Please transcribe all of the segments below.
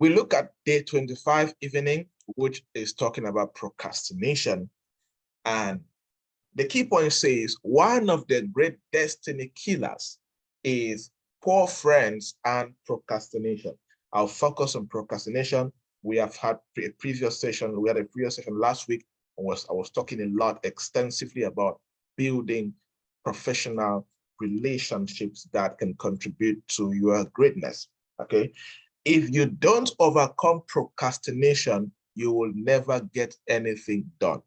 We look at day 25 evening, which is talking about procrastination. And the key point says one of the great destiny killers is poor friends and procrastination. I'll focus on procrastination. We have had a previous session. We had a previous session last week. I was talking a lot extensively about building professional relationships that can contribute to your greatness. Okay. If you don't overcome procrastination, you will never get anything done.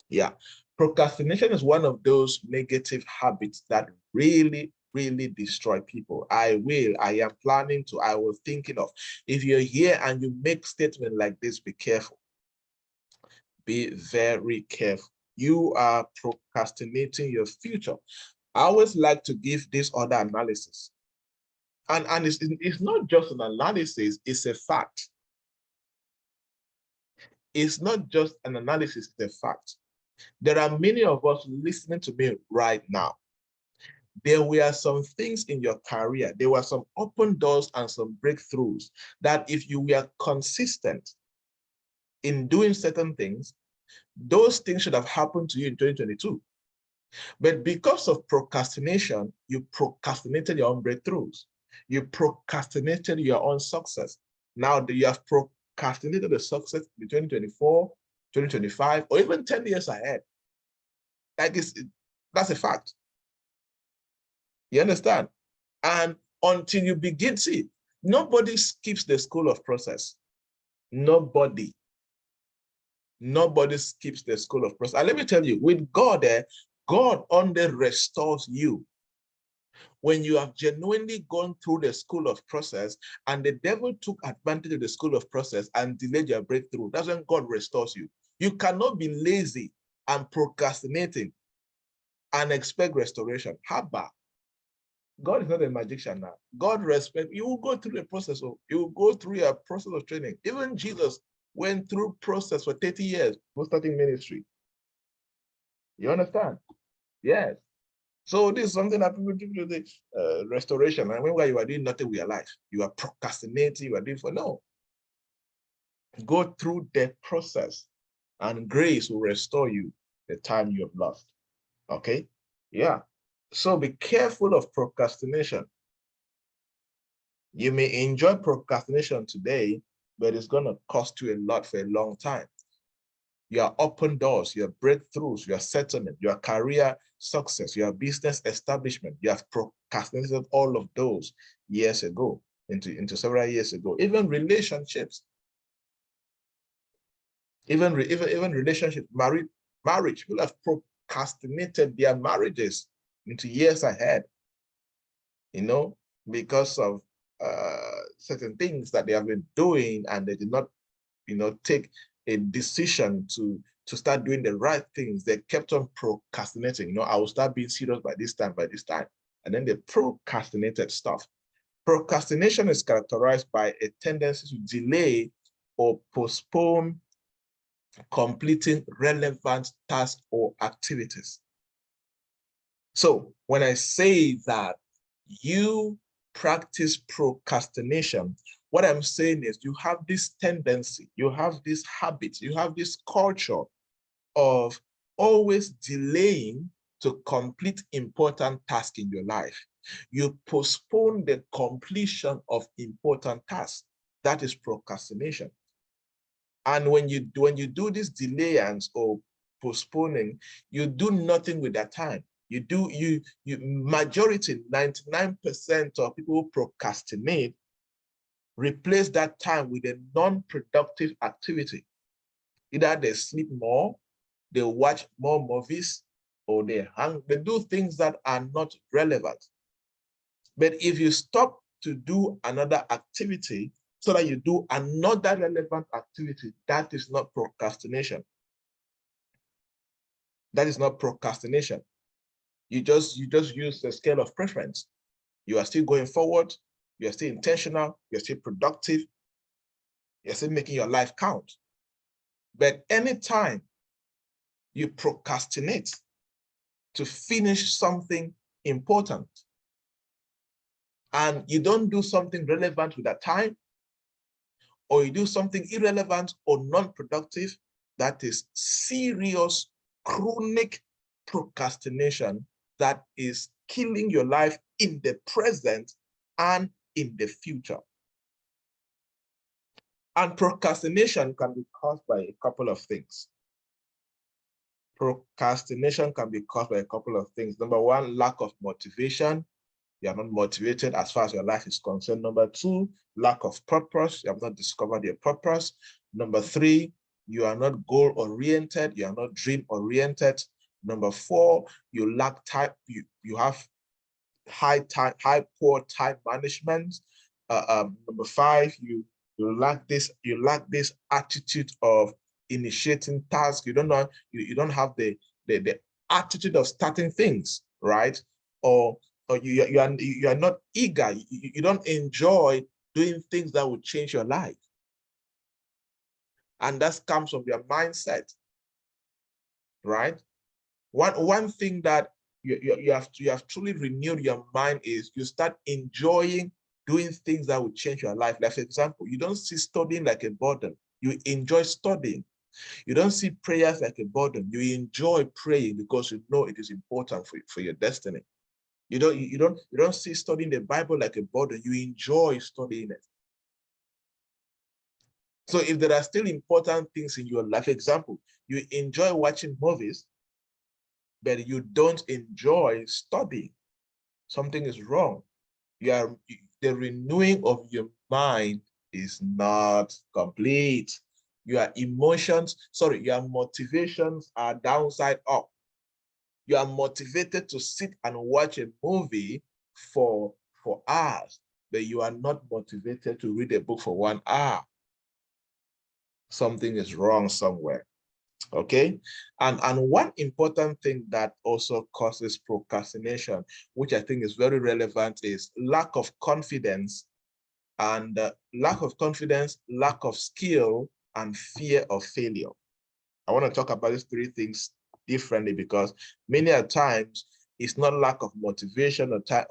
Yeah. Procrastination is one of those negative habits that really, really destroy people. I am planning to, I was thinking of. If you're here and you make statement like this, be careful. Be very careful. You are procrastinating your future. I always like to give this other analysis. And it's not just an analysis, it's a fact. It's not just an analysis, it's a fact. There are many of us listening to me right now. There were some things in your career, there were some open doors and some breakthroughs that if you were consistent in doing certain things, those things should have happened to you in 2022. But because of procrastination, you procrastinated your own breakthroughs. You procrastinated your own success. Now you have procrastinated the success in 2024, 2025, or even 10 years ahead. That's a fact. You understand? And until you begin, see, nobody skips the school of process. Nobody. Nobody skips the school of process. And let me tell you, with God, God only restores you when you have genuinely gone through the school of process and the devil took advantage of the school of process and delayed your breakthrough. That's when God restores you. You cannot be lazy and procrastinating and expect restoration. Haba. God is not a magician now. God respect, you will go through the process. You will go through a process of training. Even Jesus went through process for 30 years before starting ministry. You understand? Yes. So this is something that people do with the restoration. And when you are doing nothing with your life, you are procrastinating, you are doing for no. Go through the process and grace will restore you the time you have lost. Okay? Yeah. So be careful of procrastination. You may enjoy procrastination today, but it's going to cost you a lot for a long time. Your open doors, your breakthroughs, your settlement, your career success, your business establishment, you have procrastinated all of those years ago, into several years ago. Even relationships, even relationships, marriage, people have procrastinated their marriages into years ahead, you know, because of certain things that they have been doing and they did not, you know, take a decision to start doing the right things. They kept on procrastinating. You know, I will start being serious by this time, and then they procrastinated stuff. Procrastination is characterized by a tendency to delay or postpone completing relevant tasks or activities. So when I say that you practice procrastination, what I'm saying is you have this tendency, you have this habit, you have this culture of always delaying to complete important tasks in your life. You postpone the completion of important tasks. That is procrastination. And when you do this delayance or postponing, you do nothing with that time. Majority, 99% of people who procrastinate replace that time with a non-productive activity. Either they sleep more, they watch more movies, or they do things that are not relevant. But if you stop to do another activity so that you do another relevant activity, that is not procrastination. That is not procrastination. You just use the scale of preference. You are still going forward, you're still intentional, you're still productive, you're still making your life count. But anytime you procrastinate to finish something important and you don't do something relevant with that time, or you do something irrelevant or non-productive, that is serious, chronic procrastination that is killing your life in the present and in the future. And procrastination can be caused by a couple of things. Procrastination can be caused by a couple of things. Number one, lack of motivation. You are not motivated as far as your life is concerned. Number two, lack of purpose. You have not discovered your purpose. Number three, you are not goal-oriented. You are not dream-oriented. Number four, you lack time. You have poor time management. Number five, you lack this attitude of initiating tasks. You don't know, you don't have the attitude of starting things, right? Or you are not eager. You don't enjoy doing things that will change your life. And that comes from your mindset, right? One thing that you have truly renewed your mind is you start enjoying doing things that will change your life. Like, for example, you don't see studying like a burden. You enjoy studying. You don't see prayers like a burden. You enjoy praying because you know it is important for your destiny. You don't see studying the Bible like a burden. You enjoy studying it. So if there are still important things in your life, for example, you enjoy watching movies, but you don't enjoy studying, something is wrong. The renewing of your mind is not complete. Your motivations are downside up. You are motivated to sit and watch a movie for hours, but you are not motivated to read a book for 1 hour. Something is wrong somewhere. Okay, and one important thing that also causes procrastination, which I think is very relevant, is lack of confidence, and lack of skill, and fear of failure. I want to talk about these three things differently because many a times it's not lack of motivation or time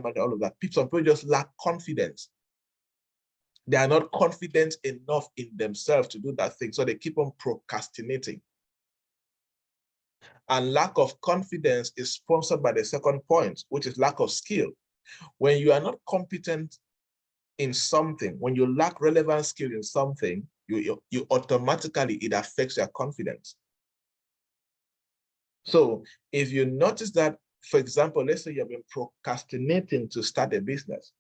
and all of that. Some people just lack confidence. They are not confident enough in themselves to do that thing, so they keep on procrastinating. And lack of confidence is sponsored by the second point, which is lack of skill. When you are not competent in something, when you lack relevant skill in something, you automatically, it affects your confidence. So if you notice that, for example, let's say you've been procrastinating to start a business,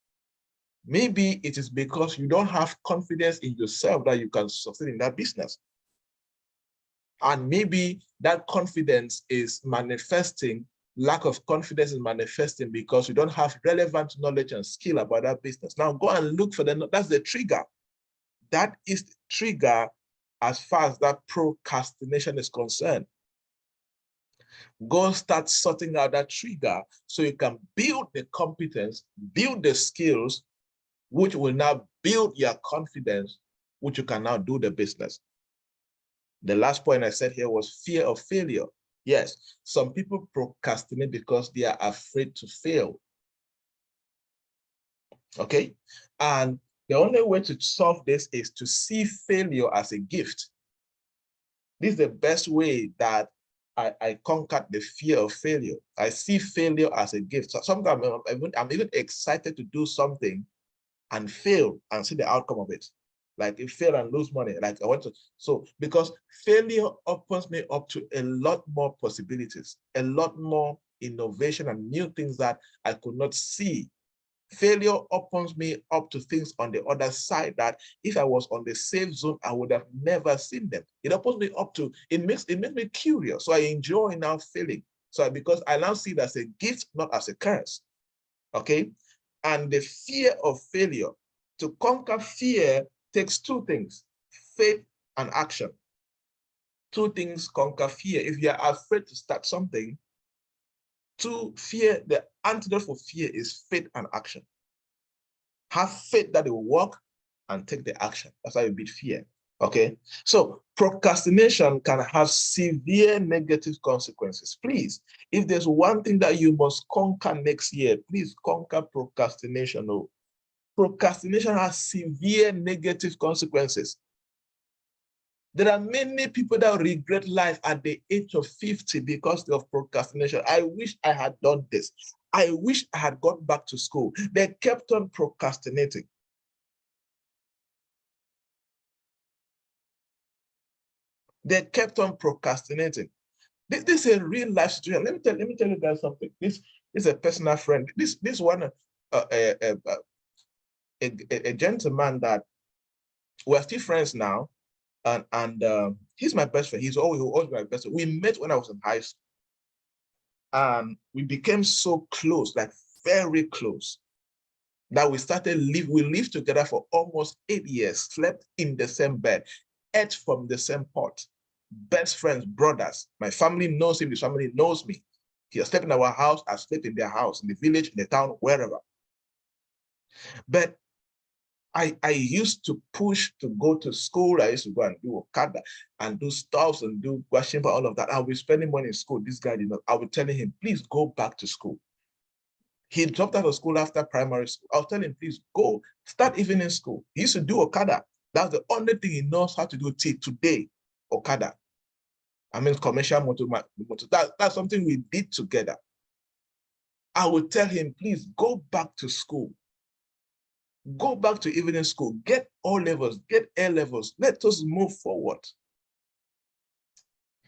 maybe it is because you don't have confidence in yourself that you can succeed in that business. And maybe that confidence is manifesting, lack of confidence is manifesting because you don't have relevant knowledge and skill about that business. Now go and look for that's the trigger. That is the trigger as far as that procrastination is concerned. Go start sorting out that trigger so you can build the competence, build the skills, which will now build your confidence, which you can now do the business. The last point I said here was fear of failure. Yes, some people procrastinate because they are afraid to fail. Okay, and the only way to solve this is to see failure as a gift. This is the best way that I conquered the fear of failure. I see failure as a gift. So sometimes I'm even excited to do something and fail and see the outcome of it. Like if fail and lose money, like I want to, so because failure opens me up to a lot more possibilities, a lot more innovation and new things that I could not see. Failure opens me up to things on the other side that if I was on the safe zone, I would have never seen them. It opens me up to, it makes me curious. So I enjoy now failing. So because I now see it as a gift, not as a curse. Okay. And the fear of failure, to conquer fear takes two things, faith and action. Two things conquer fear. If you're afraid to start something, the antidote for fear is faith and action. Have faith that it will work and take the action. That's how you beat fear. Okay. So procrastination can have severe negative consequences. Please, if there's one thing that you must conquer next year, please conquer procrastination. Oh, Procrastination has severe negative consequences. There are many people that regret life at the age of 50 because of procrastination. I wish I had done this. I wish I had gone back to school. They kept on procrastinating. They kept on procrastinating. This is a real life situation. Let me tell you guys something. This is a personal friend. This one, a gentleman that we're still friends now, and he's my best friend. He's always my best friend. We met when I was in high school, and we became so close, like very close, that we lived together for almost 8 years, slept in the same bed, ate from the same pot, best friends, brothers. My family knows him, his family knows me. He has slept in our house, I slept in their house, in the village, in the town, wherever. But I used to push to go to school. I used to go and do Okada and do stuffs and do washing for all of that. I'll be spending money in school. This guy did not. I would tell him, please go back to school. He dropped out of school after primary school. I'll tell him, please go start evening school. He used to do Okada. That's the only thing he knows how to do till today, Okada. I mean, commercial motor. That's something we did together. I would tell him, please go back to school. Go back to evening school, get O levels, get A levels. Let us move forward.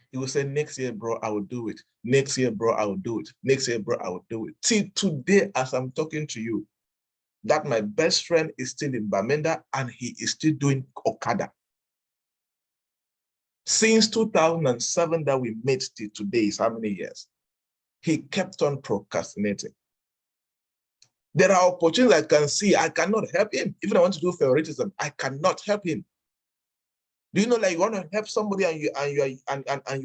He will say, next year, bro, I will do it. Next year, bro, I will do it. Next year, bro, I will do it. Till today, as I'm talking to you, that my best friend is still in Bamenda and he is still doing Okada. Since 2007 that we met till today is how many years? He kept on procrastinating. There are opportunities I can see. I cannot help him. Even I want to do favoritism, I cannot help him. Do you know, like, you want to help somebody and you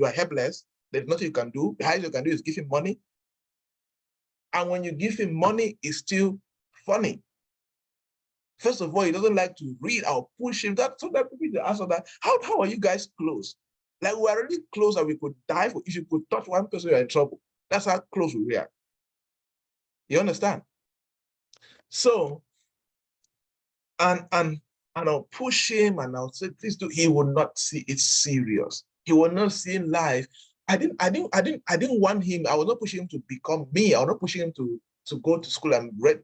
are helpless? There's nothing you can do. The highest you can do is give him money. And when you give him money, it's still funny. First of all, he doesn't like to read. I'll push him. So that people answer that. How are you guys close? Like, we're already close and we could die. If you could touch one person, you're in trouble. That's how close we are. You understand? So, and I'll push him and I'll say, please do. He will not see it serious. He will not see life. I didn't want him. I was not pushing him to become me. I was not pushing him to go to school and read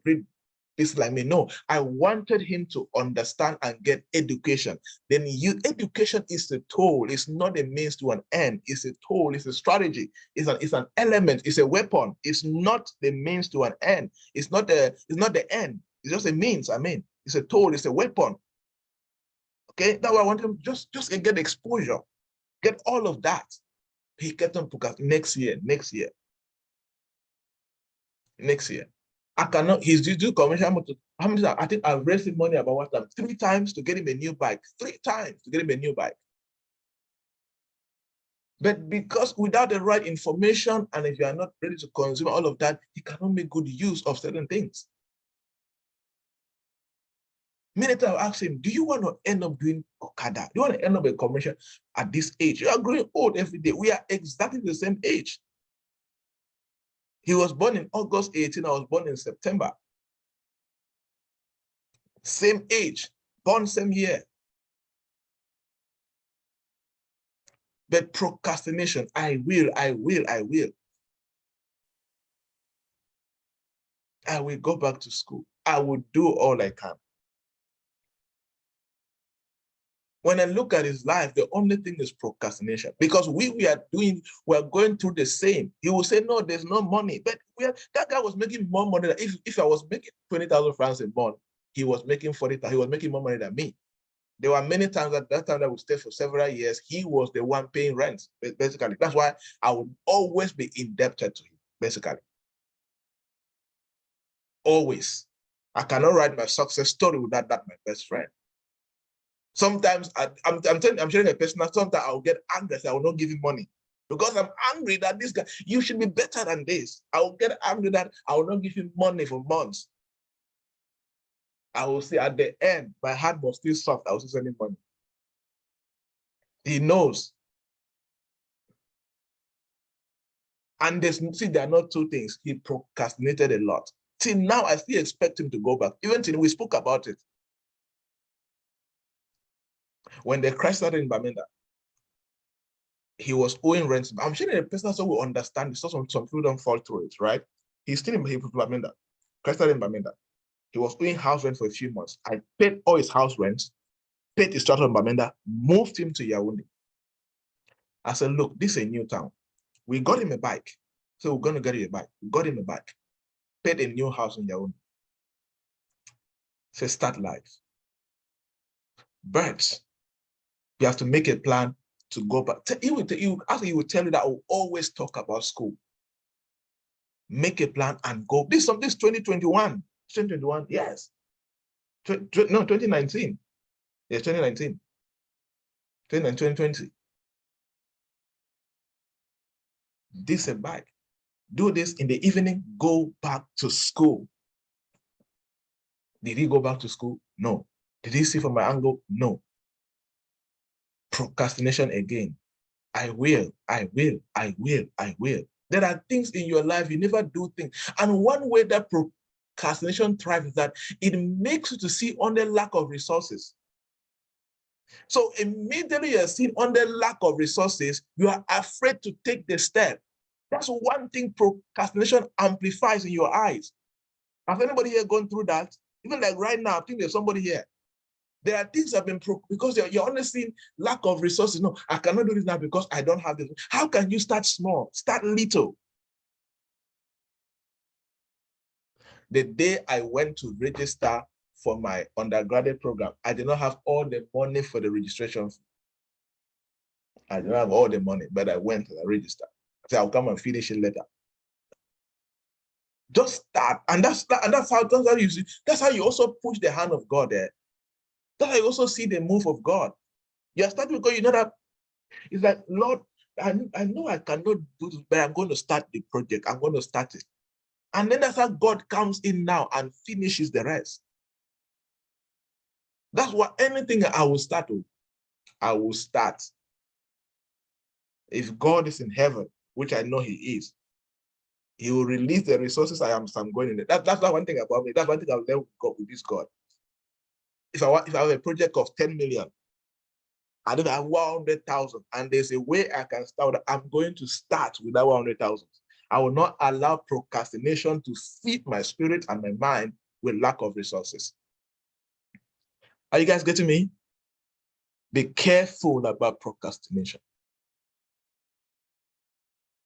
this like me. No, I wanted him to understand and get education. Then education is a tool. It's not a means to an end. It's a tool. It's a strategy. It's an element. It's a weapon. It's not the means to an end. It's not the end. It's just a means. I mean, it's a tool. It's a weapon. Okay, that's why I want him just get exposure, get all of that. He kept on next year. I cannot. He's due commercial motor. How many times? I think I've raised him money about 3 times to get him a new bike. 3 times to get him a new bike. But because without the right information, and if you are not ready to consume all of that, he cannot make good use of certain things. Many times I ask him, do you want to end up doing Okada? Do you want to end up a commercial at this age? You are growing old every day. We are exactly the same age. He was born in August 18. I was born in September. Same age, born same year. But procrastination, I will go back to school. I will do all I can. When I look at his life, the only thing is procrastination, because we're going through the same. He will say, no, there's no money. But that guy was making more money. If I was making 20,000 francs a month, he was making 40,000. He was making more money than me. There were many times at that time that we stayed for several years. He was the one paying rent, basically. That's why I would always be indebted to him, basically. Always. I cannot write my success story without that, my best friend. Sometimes I'm sharing a personal. Sometimes I'll get angry. I will not give him money because I'm angry that this guy, you should be better than this. I will get angry that I will not give him money for months. I will say at the end, my heart was still soft. I was still sending money. He knows. And there are not two things. He procrastinated a lot. Till now, I still expect him to go back. Even till we spoke about it. When the crash started in Bamenda, he was owing rent. I'm sure the person also will understand. So some people don't fall through it, right? He's still in Bamenda. Crash started in Bamenda. He was owing house rent for a few months. I paid all his house rent, paid his structure in Bamenda, moved him to Yaoundé. I said, look, this is a new town. We got him a bike. So we're going to get him a bike. We got him a bike. Paid a new house in Yaoundé. Say, start life. But you have to make a plan to go back. He will tell you that I will always talk about school. Make a plan and go. This 2021. 2021, yes. No, 2019. Yes, 2019. 2020. This is a bike. Do this in the evening, go back to school. Did he go back to school? No. Did he see from my angle? No. Procrastination again. I will. There are things in your life, you never do things. And one way that procrastination thrives is that it makes you to see on the lack of resources. So immediately you're seeing on the lack of resources, you are afraid to take the step. That's one thing procrastination amplifies in your eyes. Has anybody here gone through that? Even like right now, I think there's somebody here. There are things that have been because you're only seeing lack of resources. No, I cannot do this now because I don't have this. How can you start small? Start little. The day I went to register for my undergraduate program, I did not have all the money for the registration. I did not have all the money, but I went and I registered. I said, I'll come and finish it later. Just start. And that's how you see. That's how you also push the hand of God there. That's how you also see the move of God. You're starting because you know that it's like, Lord, I know I cannot do this, but I'm going to start the project. I'm going to start it. And then that's how God comes in now and finishes the rest. That's what anything I will start with. I will start. If God is in heaven, which I know he is, he will release the resources I am going in. That's not one thing about me. That's one thing I'll never go with this God. If I have a project of 10 million, I don't have 100,000, and there's a way I can start. I'm going to start with that 100,000. I will not allow procrastination to feed my spirit and my mind with lack of resources. Are you guys getting me? Be careful about procrastination.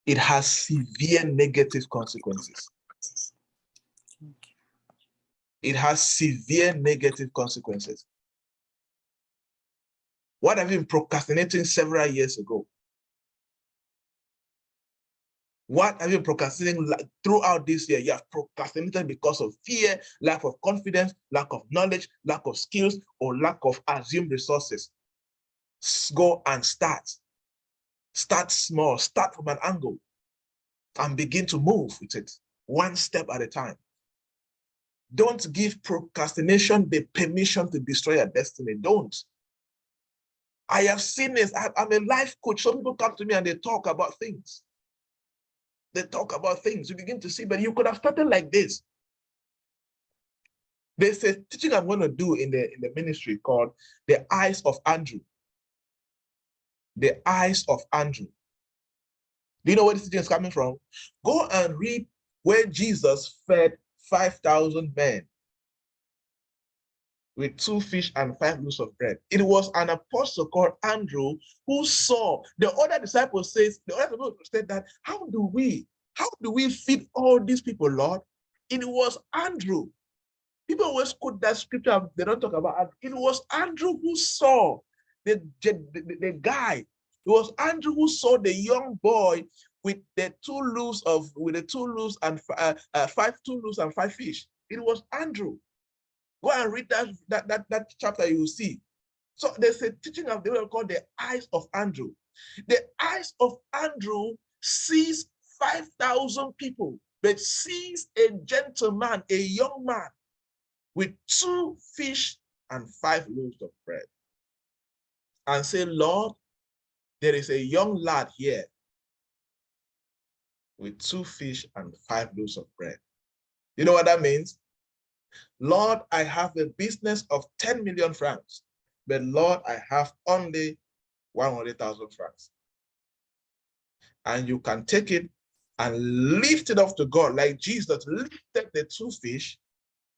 It has severe negative consequences. It has severe negative consequences. What have you been procrastinating several years ago? What have you procrastinating throughout this year? You have procrastinated because of fear, lack of confidence, lack of knowledge, lack of skills, or lack of assumed resources. Go and start. Start small, start from an angle, and begin to move with it, one step at a time. Don't give procrastination the permission to destroy your destiny. Don't. I have seen this. I'm a life coach. Some people come to me and they talk about things. They talk about things. You begin to see, but you could have started like this. There's a teaching I'm going to do in the ministry called The Eyes of Andrew. The Eyes of Andrew. Do you know where this teaching is coming from? Go and read where Jesus fed 5,000 men with 2 fish and 5 loaves of bread. It was an apostle called Andrew who saw. The other disciples said that, how do we feed all these people, Lord? It was Andrew. People always quote that scripture, they don't talk about Andrew. It was Andrew who saw the guy. It was Andrew who saw the young boy with the 2 loaves and 5 fish. It was Andrew. Go and read that chapter, you will see. So there's a teaching of the word called the eyes of Andrew. The eyes of Andrew sees 5,000 people, but sees a gentleman, a young man, with 2 fish and 5 loaves of bread. And say, Lord, there is a young lad here with 2 fish and 5 loaves of bread. You know what that means? Lord, I have a business of 10 million francs, but Lord, I have only 100,000 francs. And you can take it and lift it up to God, like Jesus lifted the 2 fish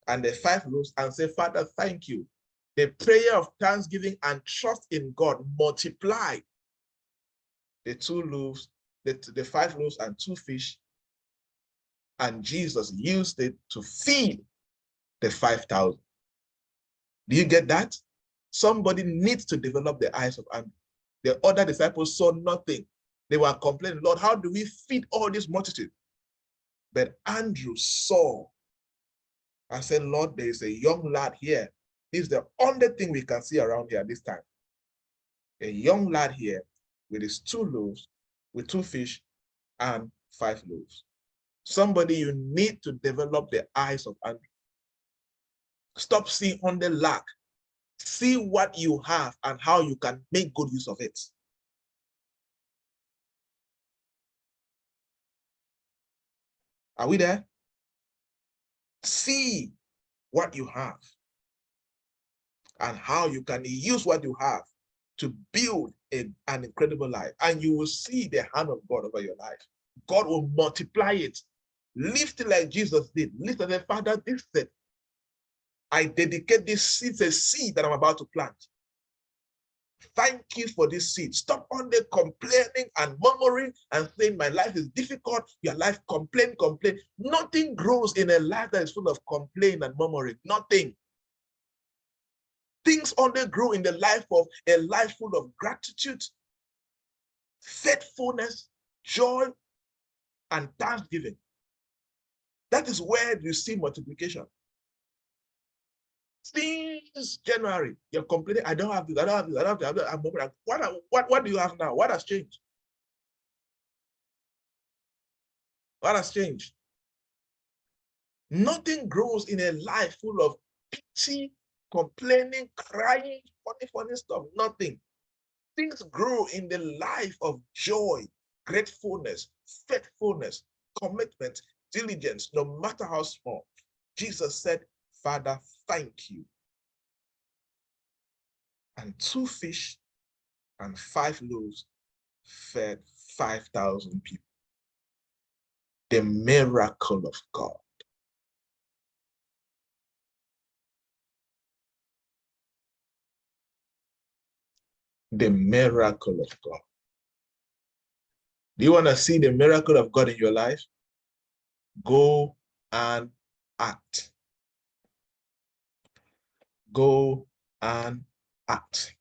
and the 5 loaves and say, Father, thank you. The prayer of thanksgiving and trust in God multiplied the 2 loaves, the 5 loaves and 2 fish, and Jesus used it to feed the 5,000. Do you get that? Somebody needs to develop the eyes of Andrew. The other disciples saw nothing. They were complaining, Lord, how do we feed all this multitude? But Andrew saw and said, Lord, there is a young lad here. This is the only thing we can see around here this time. A young lad here with his 2 loaves, with 2 fish and 5 loaves. Somebody, you need to develop the eyes of Andrew. Stop seeing only lack. See what you have and how you can make good use of it. Are we there? See what you have and how you can use what you have to build an incredible life. And you will see the hand of God over your life. God will multiply it. Lift it like Jesus did. Lift it and say, Father, this is it. I dedicate this seed, a seed that I'm about to plant. Thank you for this seed. Stop on there complaining and murmuring and saying my life is difficult. Your life complain. Nothing grows in a life that is full of complaint and murmuring. Nothing. Things only grow in the life of a life full of gratitude, faithfulness, joy, and thanksgiving. That is where you see multiplication. Since January, you're complaining, I don't have this, I don't have this, I don't have this, I'm murmuring. What do you have now? What has changed? What has changed? Nothing grows in a life full of pity, complaining, crying, funny stuff. Nothing. Things grow in the life of joy, gratefulness, faithfulness, commitment, diligence, no matter how small. Jesus said, Father, thank you. And 2 fish and 5 loaves fed 5,000 people. The miracle of God. The miracle of God. Do you want to see the miracle of God in your life? Go and act. Go and act.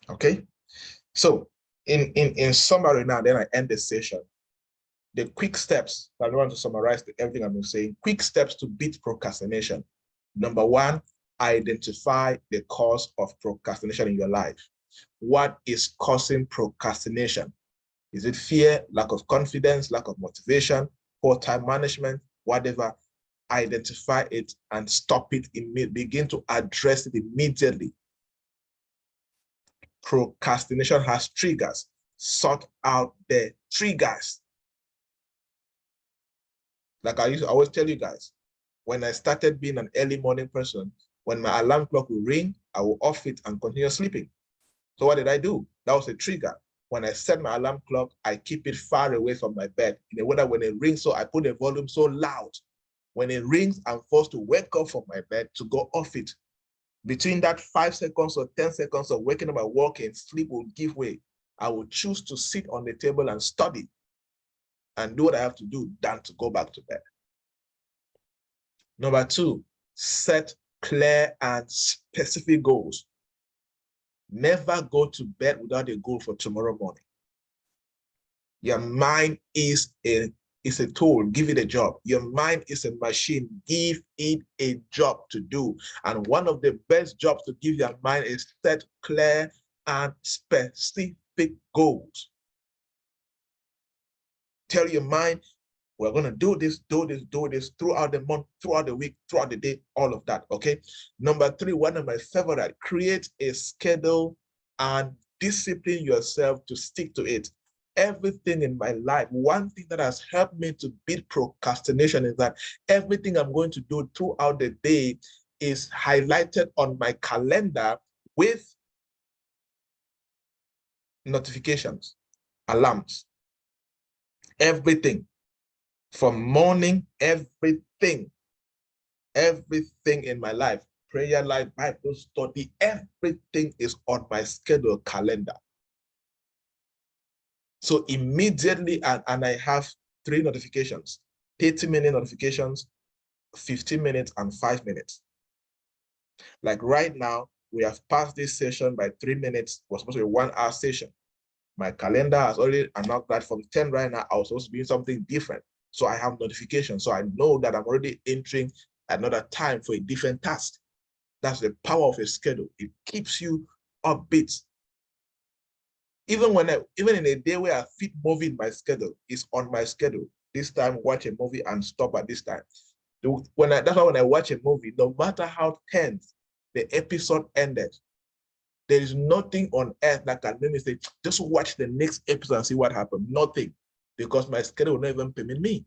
Okay? So, in summary now, then I end the session. The quick steps, I want to summarize everything I've been saying. Quick steps to beat procrastination. Number 1, identify the cause of procrastination in your life. What is causing procrastination? Is it fear, lack of confidence, lack of motivation, poor time management, whatever? Identify it and stop it immediately. Begin to address it immediately. Procrastination has triggers. Sort out the triggers. Like I always tell you guys, when I started being an early morning person, when my alarm clock will ring, I will off it and continue sleeping. So what did I do? That was a trigger. When I set my alarm clock, I keep it far away from my bed. In a way that when it rings, so I put the volume so loud. When it rings, I'm forced to wake up from my bed to go off it. Between that 5 seconds or 10 seconds of waking up and walking, sleep will give way. I will choose to sit on the table and study and do what I have to do than to go back to bed. Number 2, set clear and specific goals. Never go to bed without a goal for tomorrow morning. Your mind is a tool. Give it a job. Your mind is a machine. Give it a job to do. And one of the best jobs to give your mind is set clear and specific goals. Tell your mind, we're going to do this throughout the month, throughout the week, throughout the day, all of that, okay? Number 3, one of my favorite, create a schedule and discipline yourself to stick to it. everything in my life, one thing that has helped me to beat procrastination is that everything I'm going to do throughout the day is highlighted on my calendar with notifications, alarms, everything from morning, everything in my life, prayer life, Bible study, everything is on my schedule calendar. So immediately, and I have 3 notifications, 30-minute notifications, 15 minutes, and 5 minutes. Like right now, we have passed this session by 3 minutes. It was supposed to be a 1-hour session. My calendar has already announced that from 10 right now, I was supposed to be doing something different. So I have notifications. So I know that I'm already entering another time for a different task. That's the power of a schedule. It keeps you upbeat. Even in a day where I fit movie in my schedule, it's on my schedule. This time, watch a movie and stop at this time. That's why when I watch a movie, no matter how tense the episode ended, there is nothing on earth that can make me say, just watch the next episode and see what happened. Nothing, because my schedule will not even permit me.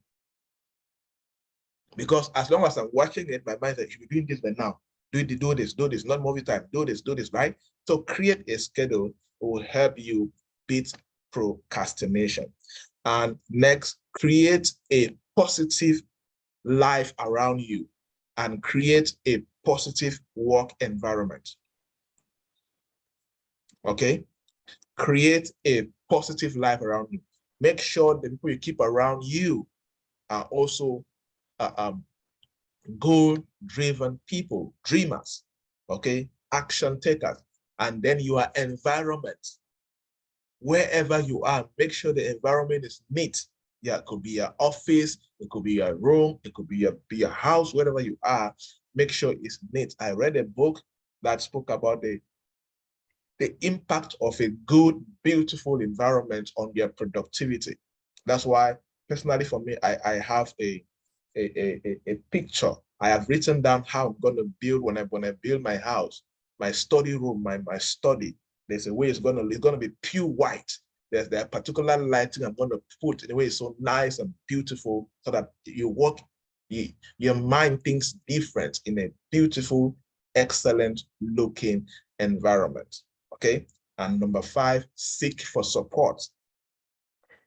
Because as long as I'm watching it, my mind says, you should be doing this right now. Do this, not movie time. Do this, right? So create a schedule will help you beat procrastination. And next, create a positive life around you and create a positive work environment. Okay? Create a positive life around you. Make sure the people you keep around you are also goal-driven people, dreamers, okay? Action takers. And then your environment, wherever you are, make sure the environment is neat. Yeah, it could be your office, it could be your room, it could be your house, wherever you are, make sure it's neat. I read a book that spoke about the impact of a good, beautiful environment on your productivity. That's why, personally for me, I have a picture. I have written down how I'm going to build when I build my house, my study room, my study. There's a way it's going to be pure white. There's a particular lighting I'm going to put in a way it's so nice and beautiful so that your mind thinks different in a beautiful, excellent looking environment. Okay. And number 5, seek for support.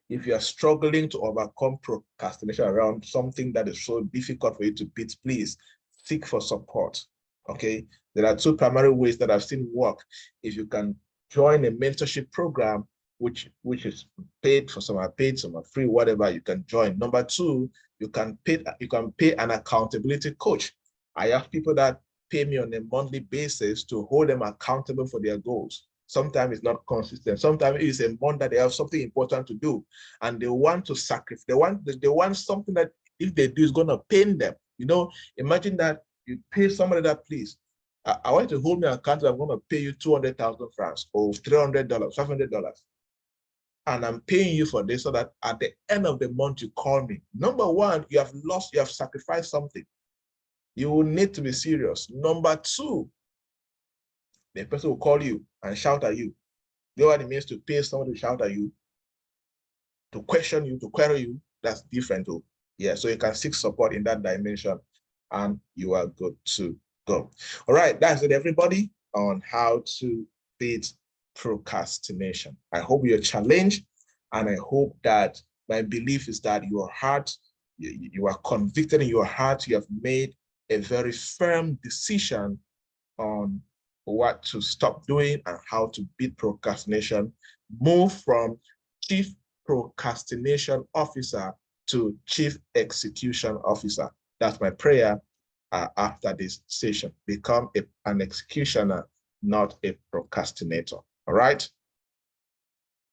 If you are struggling to overcome procrastination around something that is so difficult for you to beat, please seek for support. Okay. There are 2 primary ways that I've seen work. If you can join a mentorship program, which is paid, for some are paid, some are free, whatever, you can join. Number 2, you can pay an accountability coach. I have people that pay me on a monthly basis to hold them accountable for their goals. Sometimes it's not consistent. Sometimes it's a month that they have something important to do and they want to sacrifice. They want something that if they do is going to pain them. You know, imagine that you pay somebody that, please, I want you to hold me accountable. I'm going to pay you 200,000 francs or $300, $500. And I'm paying you for this so that at the end of the month, you call me. Number 1, you have sacrificed something. You will need to be serious. Number 2, the person will call you and shout at you. You know what it means to pay someone to shout at you, to question you, to query you? That's different too. Yeah, so you can seek support in that dimension and you are good to go. All right, that's it, everybody, on how to beat procrastination. I hope you're challenged, and I hope that my belief is that your heart, you are convicted in your heart, you have made a very firm decision on what to stop doing and how to beat procrastination. Move from chief procrastination officer to chief execution officer. That's my prayer after this session. Become an executioner, not a procrastinator. All right.